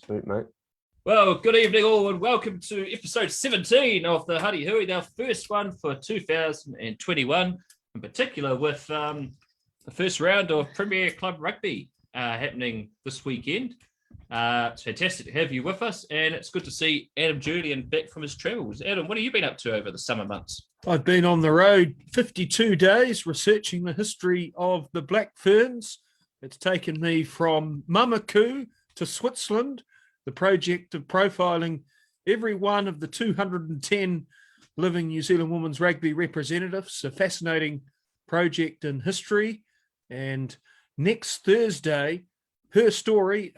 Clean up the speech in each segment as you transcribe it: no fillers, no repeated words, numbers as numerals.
Sweet, mate. Well, good evening all and welcome to episode 17 of the Huddy Hui, our first one for 2021, in particular with the first round of Premier Club Rugby happening this weekend. It's fantastic to have you with us, and it's good to see Adam Julian back from his travels. Adam, what have you been up to over the summer months? I've been on the road 52 days researching the history of the Black Ferns. It's taken me from Mamaku to Switzerland, the project of profiling every one of the 210 living New Zealand women's rugby representatives. A fascinating project in history. And next Thursday, her story,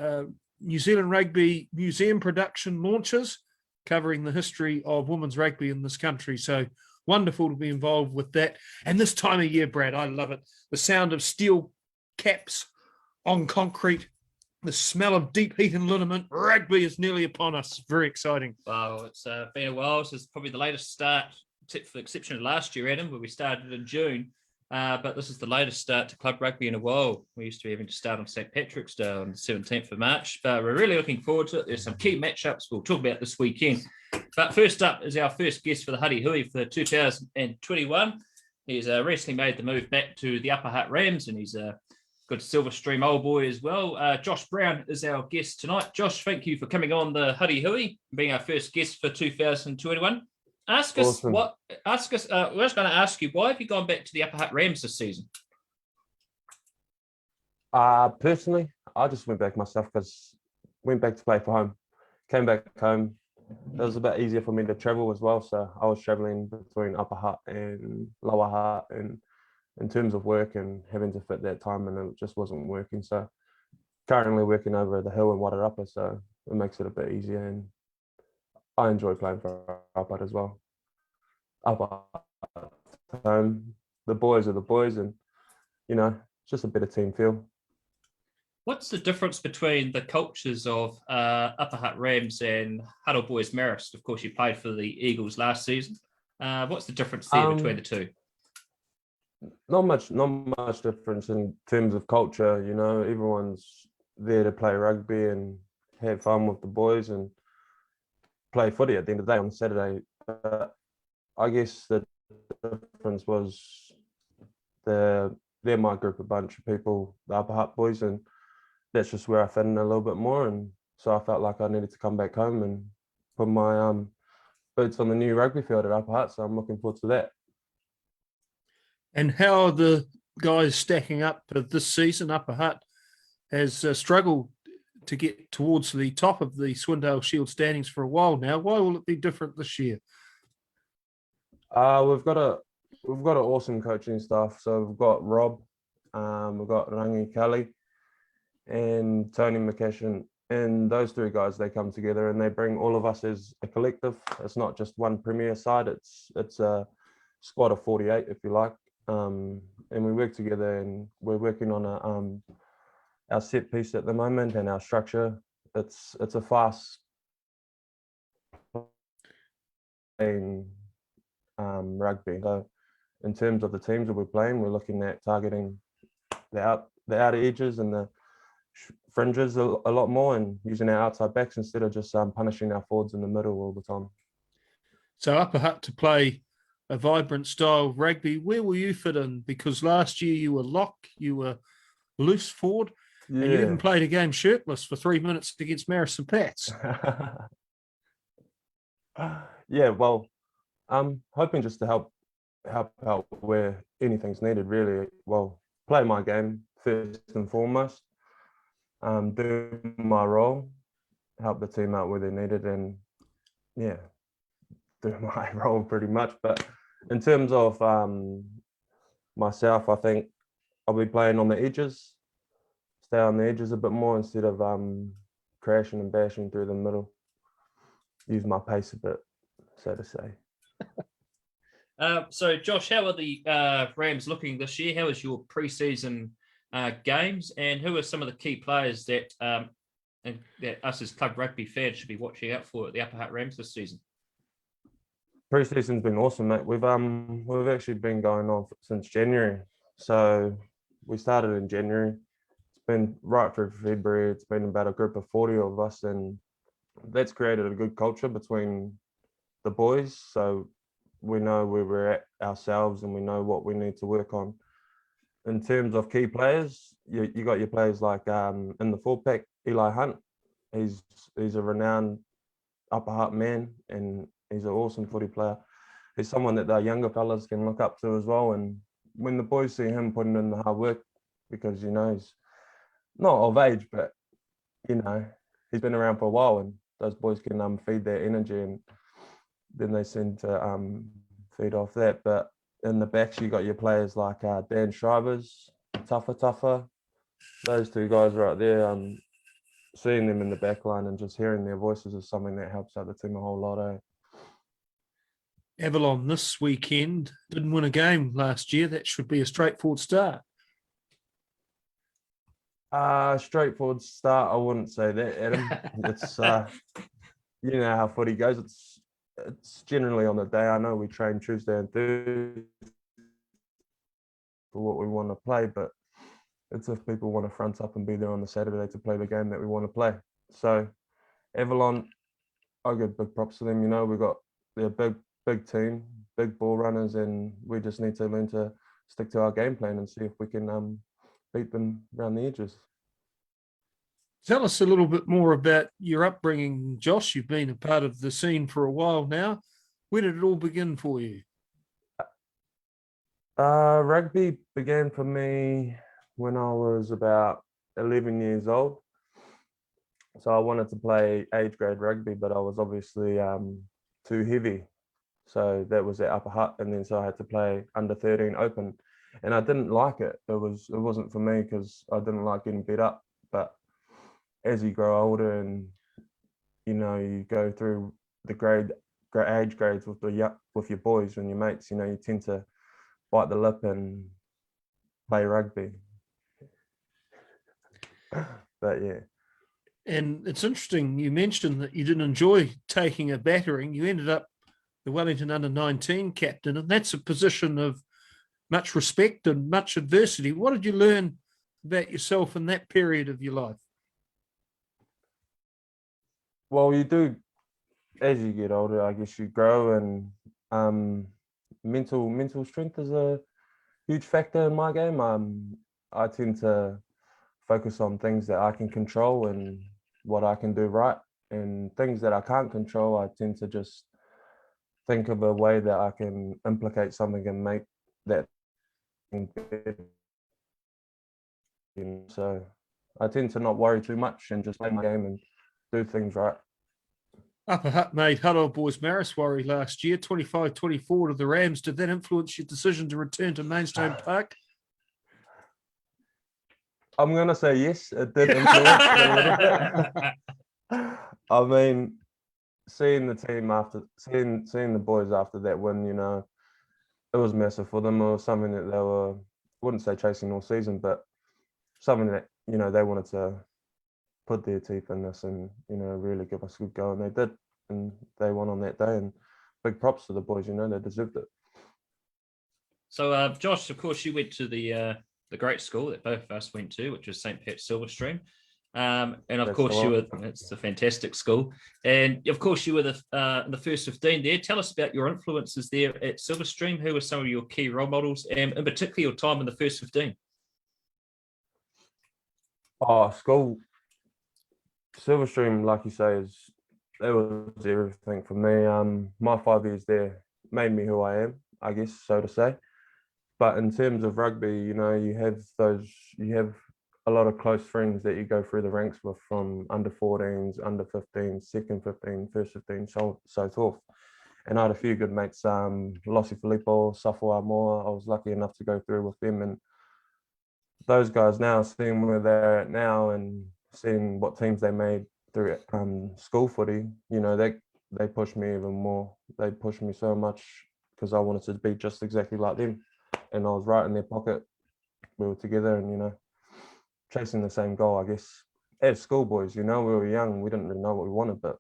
New Zealand Rugby Museum production launches, covering the history of women's rugby in this country. So wonderful to be involved with that. And this time of year, Brad, I love it. The sound of steel caps on concrete, the smell of deep heat and liniment. Rugby is nearly upon us. Very exciting. Well, it's been a while. This is probably the latest start, except for the exception of last year, Adam, where we started in June. But this is the latest start to club rugby in a while. We used to be having to start on St. Patrick's Day on the 17th of March. But we're really looking forward to it. There's some key matchups we'll talk about this weekend. But first up is our first guest for the Huddy Hui for 2021. He's recently made the move back to the Upper Hutt Rams, and he's good Silver Stream old boy as well. Josh Brown is our guest tonight. Josh, thank you for coming on the Huddy Hui, being our first guest for 2021. Awesome. We're just going to ask you, why have you gone back to the Upper Hutt Rams this season? Personally, I just went back myself because went back to play for home. Came back home. It was a bit easier for me to travel as well. So I was traveling between Upper Hutt and Lower Hutt, and in terms of work and having to fit that time, and it just wasn't working. So currently working over the hill in Wairarapa, so it makes it a bit easier, and I enjoy playing for Upper Hutt as well. Upper Hutt, the boys are the boys, and it's just a better team feel. What's the difference between the cultures of Upper Hutt Rams and Huddle Boys Marist? Of course, you played for the Eagles last season. What's the difference there between the two? Not much difference in terms of culture. Everyone's there to play rugby and have fun with the boys and play footy at the end of the day on Saturday. I guess the difference was they're my group, a bunch of people, the Upper Hutt boys, and that's just where I fit in a little bit more. And so I felt like I needed to come back home and put my boots on the new rugby field at Upper Hutt. So I'm looking forward to that. And how are the guys stacking up for this season? Upper Hutt has struggled to get towards the top of the Swindale Shield standings for a while now. Why will it be different this year? We've got an awesome coaching staff. So we've got Rob, we've got Rangi Kelly, and Tony McCashin, and those three guys, they come together and they bring all of us as a collective. It's not just one premier side. It's a squad of 48, if you like. And we work together, and we're working on our set piece at the moment and our structure. It's a fast playing rugby. So in terms of the teams that we're playing, we're looking at targeting the outer edges and the fringes a lot more, and using our outside backs instead of just punishing our forwards in the middle all the time. So Upper Hutt to play a vibrant style of rugby, where will you fit in? Because last year you were lock, you were loose forward, and you even played a game shirtless for 3 minutes against Maris and Pats. Yeah, well, I'm hoping just to help out where anything's needed, really. Well, play my game first and foremost, do my role, help the team out where they need it, and do my role pretty much. But in terms of myself, I think I'll be playing on the edges, stay on the edges a bit more instead of crashing and bashing through the middle. Use my pace a bit, so to say. So, Josh, how are the Rams looking this year? How is your pre-season games, and who are some of the key players that us as club rugby fans should be watching out for at the Upper Hutt Rams this season? Pre-season's been awesome, mate. We've actually been going on since January. So we started in January. It's been right through February. It's been about a group of 40 of us, and that's created a good culture between the boys. So we know where we're at ourselves, and we know what we need to work on. In terms of key players, you got your players like in the full pack, Eli Hunt. He's a renowned upper heart man, and he's an awesome footy player. He's someone that the younger fellas can look up to as well. And when the boys see him putting in the hard work, because he's not of age, but he's been around for a while, and those boys can feed their energy, and then they seem to feed off that. But in the backs, you got your players like Dan Shrivers, Tougher. Those two guys right there. Seeing them in the back line and just hearing their voices is something that helps out the team a whole lot. Avalon this weekend didn't win a game last year. That should be a straightforward start. Straightforward start, I wouldn't say that, Adam. It's you know how footy goes. It's generally on the day. I know we train Tuesday and Thursday for what we want to play, but it's if people want to front up and be there on the Saturday to play the game that we want to play. So Avalon, I give big props to them. They're a big team, big ball runners, and we just need to learn to stick to our game plan and see if we can beat them around the edges. Tell us a little bit more about your upbringing, Josh. You've been a part of the scene for a while now. Where did it all begin for you? Rugby began for me when I was about 11 years old. So I wanted to play age grade rugby, but I was obviously too heavy. So that was at Upper Hutt, and then so I had to play under 13 open, and I didn't like it. It wasn't for me because I didn't like getting beat up. But as you grow older and you go through the age grades with your boys and your mates, you tend to bite the lip and play rugby. But yeah. And it's interesting, you mentioned that you didn't enjoy taking a battering. You ended up the Wellington under-19 captain, and that's a position of much respect and much adversity. What did you learn about yourself in that period of your life? Well, you do, as you get older, I guess you grow, and mental strength is a huge factor in my game. I tend to focus on things that I can control and what I can do right, and things that I can't control, I tend to just think of a way that I can implicate something and make that better. So I tend to not worry too much and just play my game and do things right. Upper Hutt made Huddy Boys Maraswari last year, 25-24 to the Rams. Did that influence your decision to return to Maidstone Park? I'm going to say yes, it did influence it a little bit. I mean, seeing the team seeing the boys after that win, it was massive for them. It was something that they were, I wouldn't say chasing all season, but something that, they wanted to put their teeth in this and, really give us a good go. And they did, and they won on that day. And big props to the boys, they deserved it. So, Josh, of course, you went to the great school that both of us went to, which was St. Pat's Silverstream. And of course, it's a fantastic school. And of course, you were the first 15 there. Tell us about your influences there at Silverstream. Who were some of your key role models, and in particular, your time in the first 15? Oh, school, Silverstream, like you say, it was everything for me. My 5 years there made me who I am, I guess, so to say. But in terms of rugby, you have a lot of close friends that you go through the ranks with, from under 14s, under 15s, second 15, first 15, so forth. And I had a few good mates, Lossie Filippo, Safo Moore. I was lucky enough to go through with them, and those guys now, seeing where they're at now and seeing what teams they made through school footy, they pushed me even more. They pushed me so much because I wanted to be just exactly like them, and I was right in their pocket. We were together and chasing the same goal, I guess. As schoolboys, we were young, we didn't really know what we wanted, but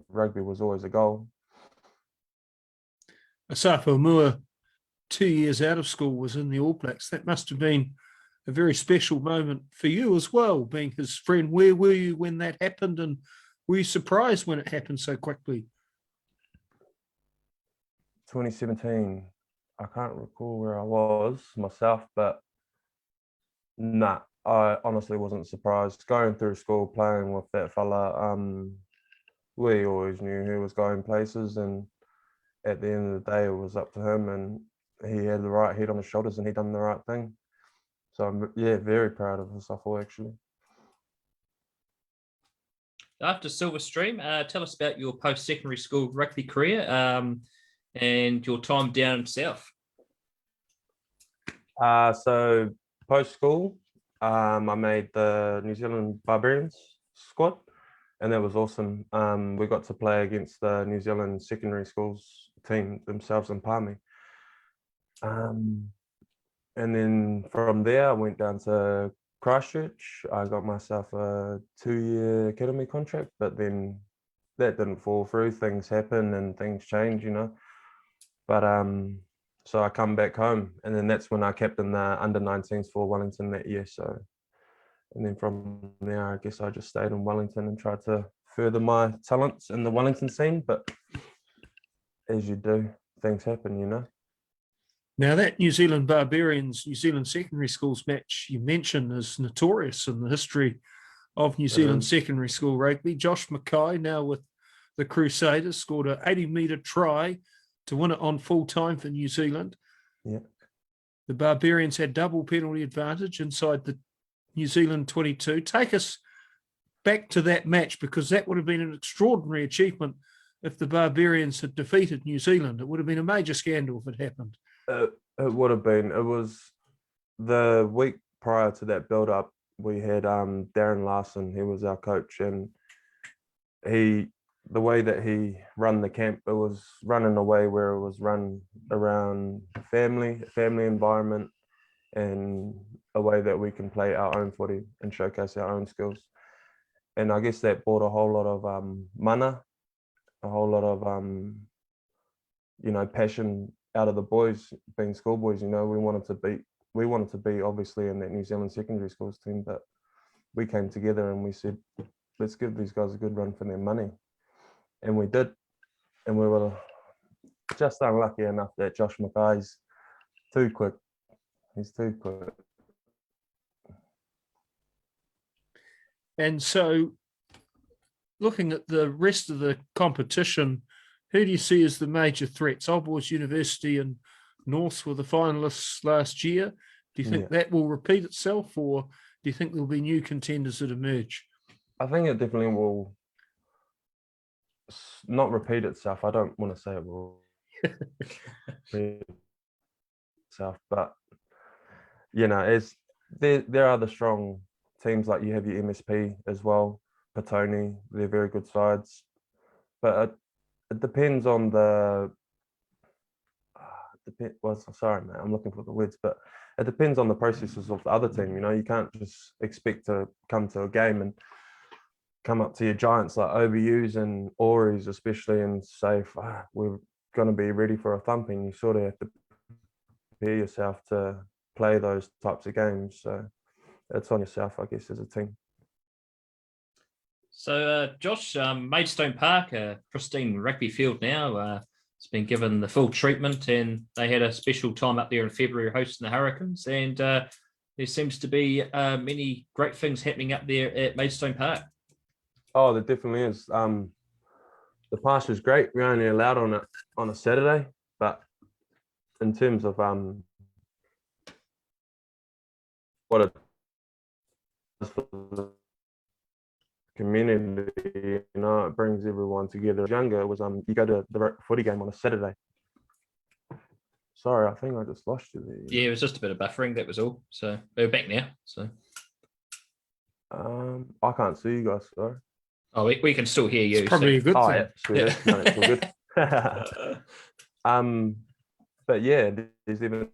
rugby was always a goal. Asafo Mua, 2 years out of school, was in the All Blacks. That must have been a very special moment for you as well, being his friend. Where were you when that happened, and were you surprised when it happened so quickly? 2017. I can't recall where I was myself, but nah, I honestly wasn't surprised. Going through school, playing with that fella, we always knew he was going places, and at the end of the day, it was up to him, and he had the right head on his shoulders, and he done the right thing. So I'm very proud of Asafo actually. After Silverstream, tell us about your post-secondary school rugby career and your time down south. So post school, I made the New Zealand Barbarians squad, and that was awesome. We got to play against the New Zealand secondary schools team themselves in Palmy. And then from there, I went down to Christchurch. I got myself a 2-year academy contract, but then that didn't fall through. Things happen and things change, you know. But so I come back home, and then that's when I captained the under-19s for Wellington that year. So, and then from there, I guess I just stayed in Wellington and tried to further my talents in the Wellington scene. But as you do, things happen, you know. Now, that New Zealand Barbarians, New Zealand secondary schools match you mentioned is notorious in the history of New Zealand secondary school rugby. Josh Mackay, now with the Crusaders, scored an 80-metre try to win it on full time for New Zealand. Yeah. The Barbarians had double penalty advantage inside the New Zealand 22. Take us back to that match, because that would have been an extraordinary achievement if the Barbarians had defeated New Zealand. It would have been a major scandal if it happened. It would have been. It was the week prior to that build-up. We had Darren Larson. He was our coach, and the way that he run the camp, it was run in a way where it was run around family environment, and a way that we can play our own footy and showcase our own skills. And I guess that brought a whole lot of mana, a whole lot of passion out of the boys, being schoolboys. You know, we wanted to be obviously in that New Zealand secondary schools team, but we came together and we said, let's give these guys a good run for their money. And we did. And we were just unlucky enough that Josh Mackay's too quick. He's too quick. And so, looking at the rest of the competition, who do you see as the major threats? Old Boys University and Norths were the finalists last year. Do you think that will repeat itself, or do you think there'll be new contenders that emerge? I think it definitely will not repeat itself. I don't want to say it will repeat itself, but there are the strong teams, like you have your MSP as well, Petone. They're very good sides, but it depends on sorry, man, I'm looking for the words, but it depends on the processes of the other team. You know, you can't just expect to come to a game and come up to your giants like OBUs and Auries especially and say, we're going to be ready for a thumping. You sort of have to prepare yourself to play those types of games. So it's on yourself, I guess, as a team. So, Josh, Maidstone Park, a pristine rugby field now, it's been given the full treatment, and they had a special time up there in February hosting the Hurricanes, and there seems to be many great things happening up there at Maidstone Park. Oh, there definitely is. The pasture's great. We're only allowed on a Saturday, but in terms of what it does for the community, it brings everyone together. Younger, it was you go to the footy game on a Saturday. Sorry, I think I just lost you there. Yeah, it was just a bit of buffering, that was all. So we're back now. So I can't see you guys, sorry. Oh, we can still hear you. It's probably a good thing. Yeah, sweet. No, it's all good. But yeah, there's even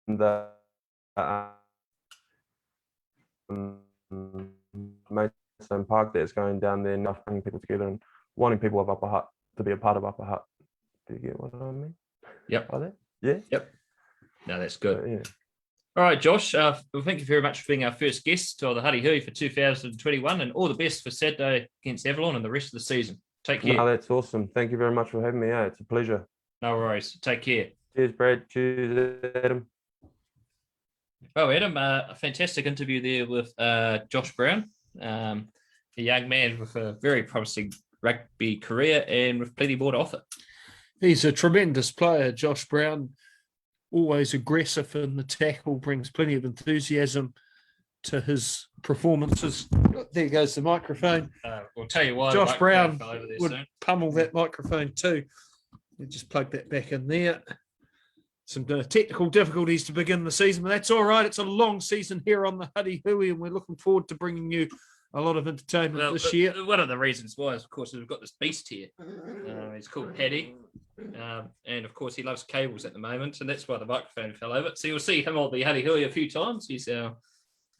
the Maidstone Park that's going down there, enough bringing people together and wanting people of Upper Hutt to be a part of Upper Hutt. Do you get what I mean? Yep. Are they? Yeah. Yep. No, that's good. Yeah. All right, Josh. Well, thank you very much for being our first guest on the Huddy Hui for 2021, and all the best for Saturday against Avalon and the rest of the season. Take care. No, that's awesome. Thank you very much for having me. Yeah, it's a pleasure. No worries. Take care. Cheers, Brad. Cheers, Adam. Well, Adam, a fantastic interview there with Josh Brown, a young man with a very promising rugby career and with plenty more to offer. He's a tremendous player, Josh Brown. Always aggressive in the tackle, brings plenty of enthusiasm to his performances. There goes the microphone. We'll tell you why. Josh Brown would soon. pummel that microphone too. You just plug that back in there. Some technical difficulties to begin the season, but that's all right. It's a long season here on the Huddy Hui, and we're looking forward to bringing you a lot of entertainment this year. One of the reasons why is, of course, we've got this beast here. He's called Paddy. And of course, he loves cables at the moment, and that's why the microphone fell over. So you'll see him on the Huddy Hui a few times. He's our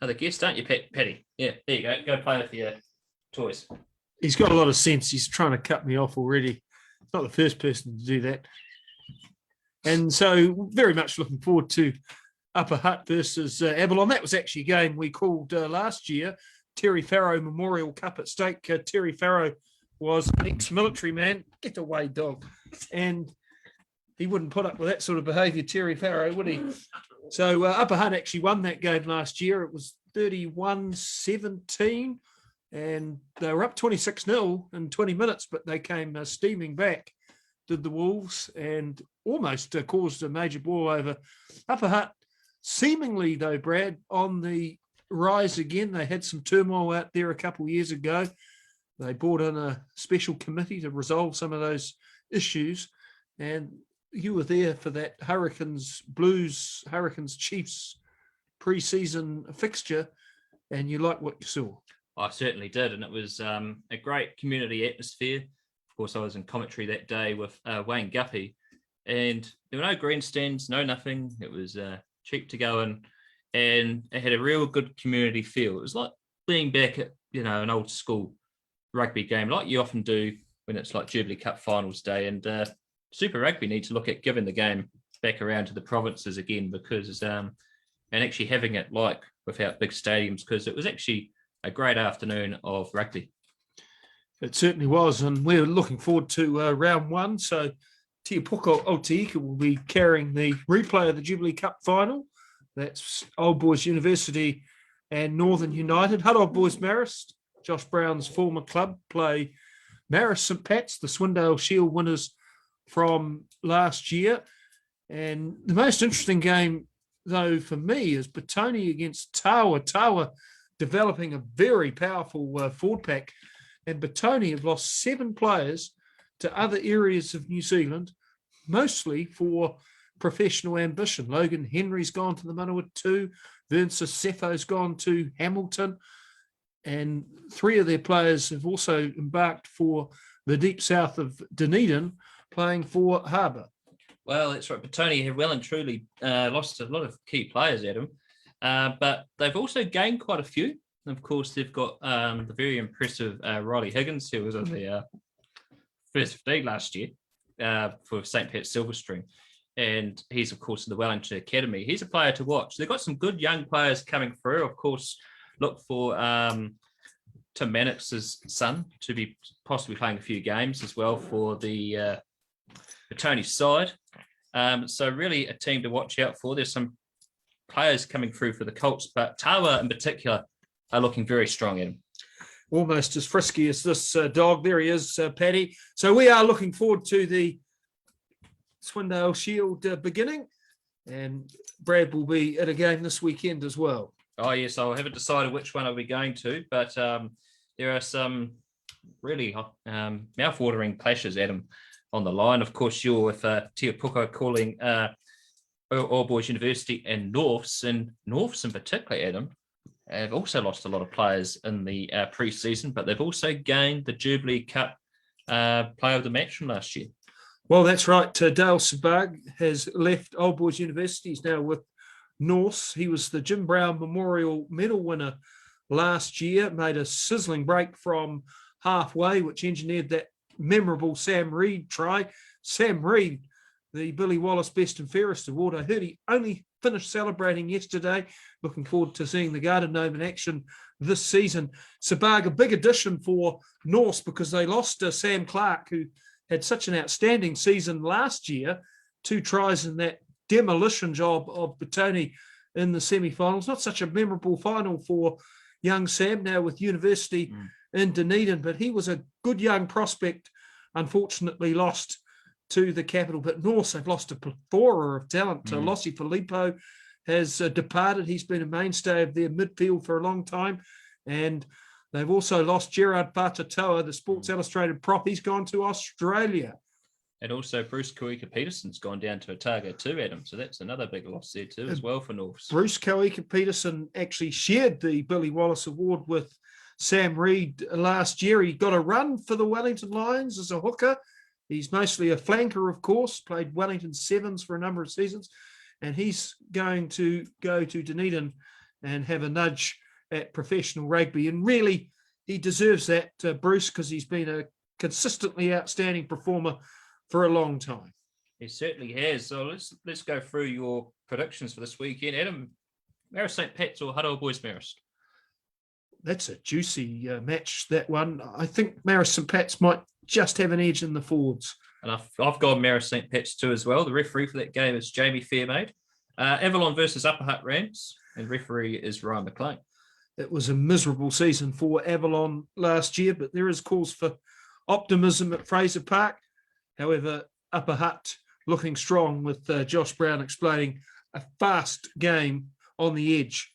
other guest, aren't you, Paddy? Yeah, there you go. Go play with your toys. He's got a lot of sense. He's trying to cut me off already. He's not the first person to do that. And so, very much looking forward to Upper Hutt versus Avalon. That was actually a game we called last year, Terry Farrow Memorial Cup at stake. Terry Farrow was an ex-military man. Get away, dog. And he wouldn't put up with that sort of behaviour, Terry Farrow, would he? So Upper Hutt actually won that game last year. It was 31-17, and they were up 26-0 in 20 minutes, but they came steaming back, did the Wolves, and almost caused a major ball over. Upper Hutt, seemingly, though, Brad, on the rise again. They had some turmoil out there a couple of years ago. They brought in a special committee to resolve some of those issues, and you were there for that Hurricanes Chiefs pre-season fixture, and you liked what you saw. I certainly did, and it was a great community atmosphere. Of course, I was in commentary that day with Wayne Guppy, and there were no grandstands, no nothing. It was cheap to go in, and it had a real good community feel. It was like being back at an old school rugby game, like you often do when it's like Jubilee Cup finals day. And Super Rugby need to look at giving the game back around to the provinces again, because and actually having it like without big stadiums, because it was actually a great afternoon of rugby. It certainly was, and we're looking forward to round one. So Tia Puko Otiika will be carrying the replay of the Jubilee Cup final. That's Old Boys University and Northern United. Hutt Old Boys Marist, Josh Brown's former club, play Marist St Pat's, the Swindale Shield winners from last year. And the most interesting game, though, for me is Petone against Tawa. Tawa developing a very powerful forward pack. And Petone have lost 7 players to other areas of New Zealand, mostly for professional ambition. Logan Henry's gone to the Manawatu 2. Vern Sefo's gone to Hamilton. And 3 of their players have also embarked for the deep south of Dunedin, playing for Harbour. Well, that's right. Petone have well and truly lost a lot of key players, Adam. But they've also gained quite a few. And of course, they've got the very impressive Riley Higgins, who was on the first 15 last year for St. Pat's Silverstring. And he's, of course, in the Wellington Academy. He's a player to watch. They've got some good young players coming through. Of course, look for Tim Mannix's son to be possibly playing a few games as well for the Petone side. So really a team to watch out for. There's some players coming through for the Colts, but Tawa in particular are looking very strong in. Almost as frisky as this dog. There he is, Paddy. So we are looking forward to the Swindale Shield beginning, and Brad will be at a game this weekend as well. Oh, yes, I haven't decided which one I'll be going to, but there are some really mouth-watering clashes, Adam, on the line. Of course, you're with Tia Puko calling All Boys University and Norths in particular, Adam, have also lost a lot of players in the pre-season, but they've also gained the Jubilee Cup player of the match from last year. Well, that's right. Dale Sabag has left Old Boys University. He's now with Norths. He was the Jim Brown Memorial Medal winner last year, made a sizzling break from halfway, which engineered that memorable Sam Reid try. Sam Reid, the Billy Wallace Best and Fairest Award. I heard he only finished celebrating yesterday. Looking forward to seeing the Garden Gnome in action this season. Sabaga, big addition for Norse because they lost Sam Clark, who had such an outstanding season last year. 2 tries in that demolition job of Batoni in the semi-finals. Not such a memorable final for young Sam, now with University in Dunedin, but he was a good young prospect, unfortunately lost to the capital. But Norse, they've lost a plethora of talent. Lossi Filippo has departed. He's been a mainstay of their midfield for a long time. And they've also lost Gerard Patatoa, the Sports Illustrated prop. He's gone to Australia. And also Bruce Koika-Peterson's gone down to Otago too, Adam. So that's another big loss there too as well for Norths. Bruce Koika-Peterson actually shared the Billy Wallace Award with Sam Reid last year. He got a run for the Wellington Lions as a hooker. He's mostly a flanker, of course, played Wellington Sevens for a number of seasons. And he's going to go to Dunedin and have a nudge at professional rugby. And really, he deserves that, Bruce, because he's been a consistently outstanding performer for a long time. He certainly has. So let's go through your predictions for this weekend. Adam, Marist St. Pat's or Huddy Boys Marist? That's a juicy match, that one. I think Marist St. Pat's might just have an edge in the forwards. And I've got Marist St. Pat's too as well. The referee for that game is Jamie Fairmaid. Avalon versus Upper Hutt Rams, and referee is Ryan McLean. It was a miserable season for Avalon last year, but there is cause for optimism at Fraser Park. However, Upper Hutt looking strong with Josh Brown explaining a fast game on the edge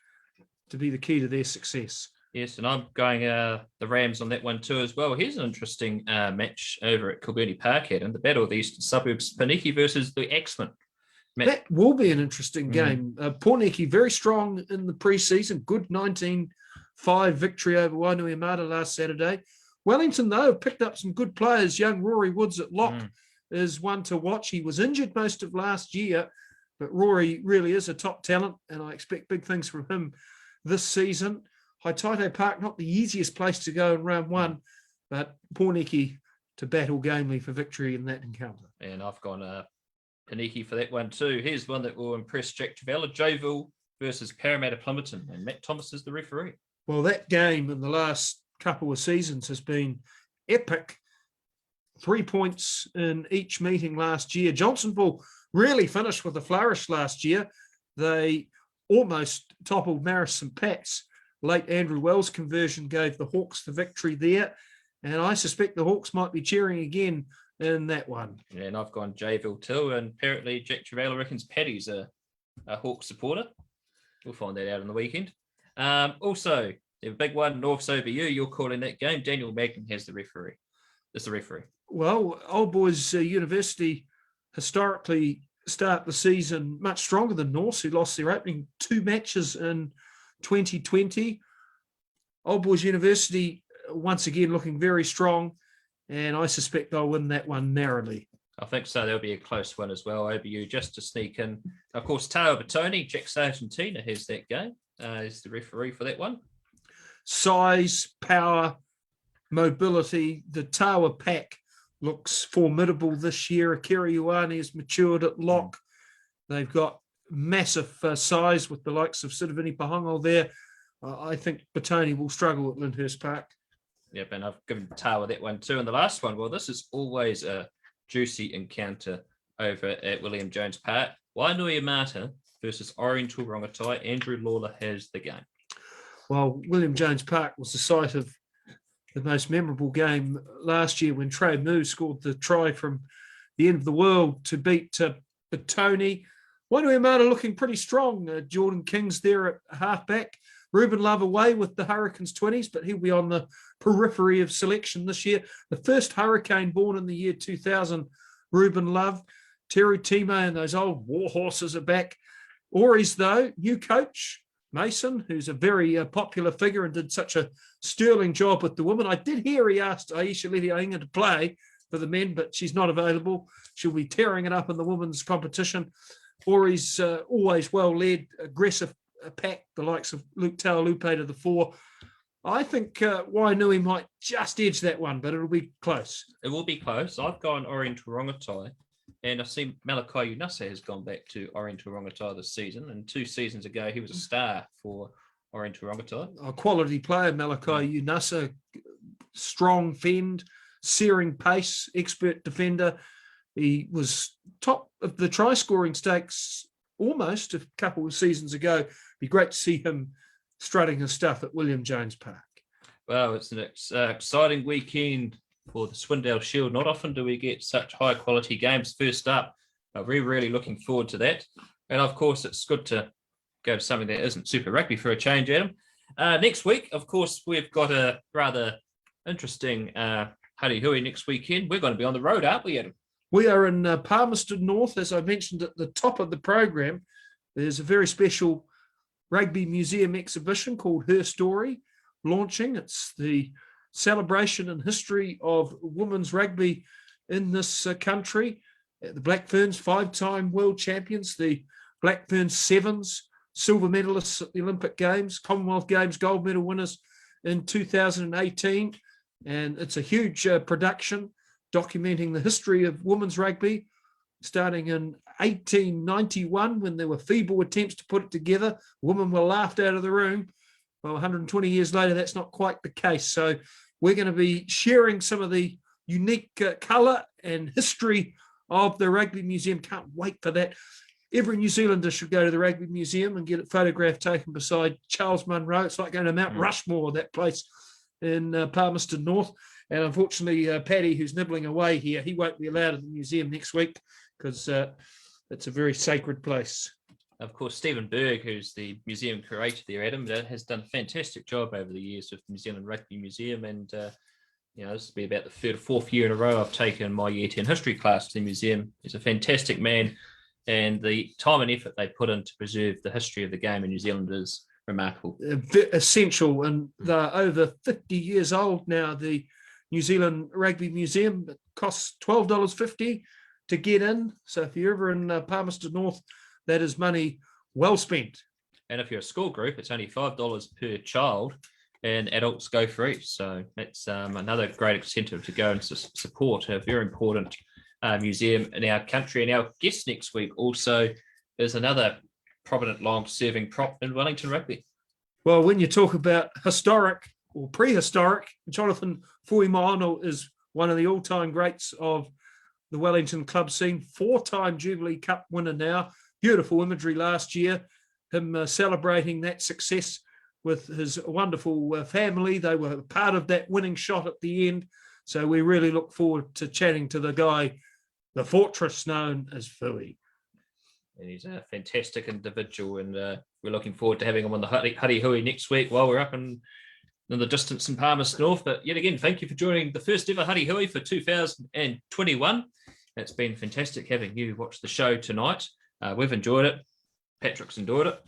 to be the key to their success. Yes, and I'm going the Rams on that one too as well. Here's an interesting match over at Kilburnie Park, Adam, the Battle of the Eastern Suburbs, Paniki versus the Axemen. That will be an interesting game. Porniki, very strong in the pre-season, good 19-5 victory over Wainuiomata last Saturday. Wellington, though, have picked up some good players. Young Rory Woods at lock is one to watch. He was injured most of last year, but Rory really is a top talent, and I expect big things from him this season. Haitaito Park, not the easiest place to go in round one, but Porniki to battle gamely for victory in that encounter. And I've gone Paniki for that one too. Here's one that will impress Jack Travella, Joville versus Parramatta Plymouton, and Matt Thomas is the referee. Well, that game in the last couple of seasons has been epic. 3 points in each meeting last year. Johnsonville really finished with a flourish last year. They almost toppled Marist St. Pat's. Late Andrew Wells conversion gave the Hawks the victory there, and I suspect the Hawks might be cheering again in that one. Yeah, and I've gone Jayville too, and apparently Jack Travella reckons Paddy's a Hawks supporter. We'll find that out on the weekend. Also, the big one, Norths over you. You're calling that game. Daniel Magnan has the referee. Is the referee. Well, Old Boys University historically start the season much stronger than Norths, who lost their opening 2 matches in 2020. Old Boys University, once again, looking very strong, and I suspect they'll win that one narrowly. I think so. There'll be a close one as well. OBU just to sneak in. Of course, Tao Batoni, Jack Sargentina has that game. Is the referee for that one. Size, power, mobility. The Tawa pack looks formidable this year. Akira Ioane has matured at lock. They've got massive size with the likes of Sitivini Pahango there. I think Batoni will struggle at Lyndhurst Park. Yep, and I've given Tawa that one too. And the last one, well, this is always a juicy encounter over at William Jones Park. Wainuiomata versus Oriental Rongotai. Andrew Lawler has the game. Well, William Jones Park was the site of the most memorable game last year when Trey Moo scored the try from the end of the world to beat Batoni. Wainuiomata looking pretty strong. Jordan King's there at halfback. Ruben Love away with the Hurricanes 20s, but he'll be on the periphery of selection this year. The first Hurricane born in the year 2000, Ruben Love. Terry Timo and those old war horses are back. Auries, though, new coach, Mason, who's a very popular figure and did such a sterling job with the women. I did hear he asked Aisha Levy-Ainga to play for the men, but she's not available. She'll be tearing it up in the women's competition. Auries always well-led, aggressive pack, the likes of Luke Taualupe to the fore. I think Wainui might just edge that one, but it'll be close. It will be close. I've gone Oriental Rongotai And I've seen Malachi Unasa has gone back to Oriental Rangatahi this season. And 2 seasons ago, he was a star for Oriental Rangatahi. A quality player, Malachi Unasa, strong fend, searing pace, expert defender. He was top of the try-scoring stakes almost a couple of seasons ago. Be great to see him strutting his stuff at William Jones Park. Well, it's an exciting weekend for the Swindale Shield. Not often do we get such high-quality games first up. We're really looking forward to that. And, of course, it's good to go to something that isn't Super Rugby for a change, Adam. Next week, of course, we've got a rather interesting Huddy Hui next weekend. We're going to be on the road, aren't we, Adam? We are in Palmerston North, as I mentioned at the top of the program. There's a very special rugby museum exhibition called Her Story launching. It's the celebration and history of women's rugby in this country. The Black Ferns, 5-time world champions, the Black Ferns Sevens, silver medalists at the Olympic Games, Commonwealth Games gold medal winners in 2018. And it's a huge production documenting the history of women's rugby, starting in 1891 when there were feeble attempts to put it together. Women were laughed out of the room. Well, 120 years later, that's not quite the case. So we're going to be sharing some of the unique colour and history of the Rugby Museum. Can't wait for that. Every New Zealander should go to the Rugby Museum and get a photograph taken beside Charles Munro. It's like going to Mount Rushmore, that place in Palmerston North. And unfortunately, Paddy, who's nibbling away here, he won't be allowed at the museum next week because it's a very sacred place. Of course, Stephen Berg, who's the museum curator there, Adam, has done a fantastic job over the years with the New Zealand Rugby Museum. And, this will be about the 3rd or 4th year in a row I've taken my Year 10 history class to the museum. He's a fantastic man. And the time and effort they put in to preserve the history of the game in New Zealand is remarkable. Essential. And they're over 50 years old now, the New Zealand Rugby Museum. It costs $12.50 to get in. So if you're ever in Palmerston North, that is money well spent. And if you're a school group, it's only $5 per child and adults go free. So it's another great incentive to go and support a very important museum in our country. And our guest next week also is another prominent long-serving prop in Wellington Rugby. Well, when you talk about historic or prehistoric, Jonathan Fuimano is one of the all-time greats of the Wellington club scene, 4-time Jubilee Cup winner now. Beautiful imagery last year, him celebrating that success with his wonderful family. They were part of that winning shot at the end. So we really look forward to chatting to the guy, the fortress known as Fui. And he's a fantastic individual, and we're looking forward to having him on the Huddy Hui next week while we're up in the distance in Palmerston North. But yet again, thank you for joining the first ever Huddy Hui for 2021. It's been fantastic having you watch the show tonight. We've enjoyed it. Patrick's enjoyed it.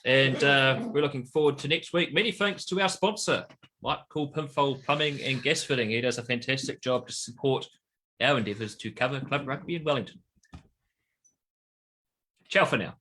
And we're looking forward to next week. Many thanks to our sponsor, Michael Pimfold Plumbing and Gas Fitting. He does a fantastic job to support our endeavours to cover club rugby in Wellington. Ciao for now.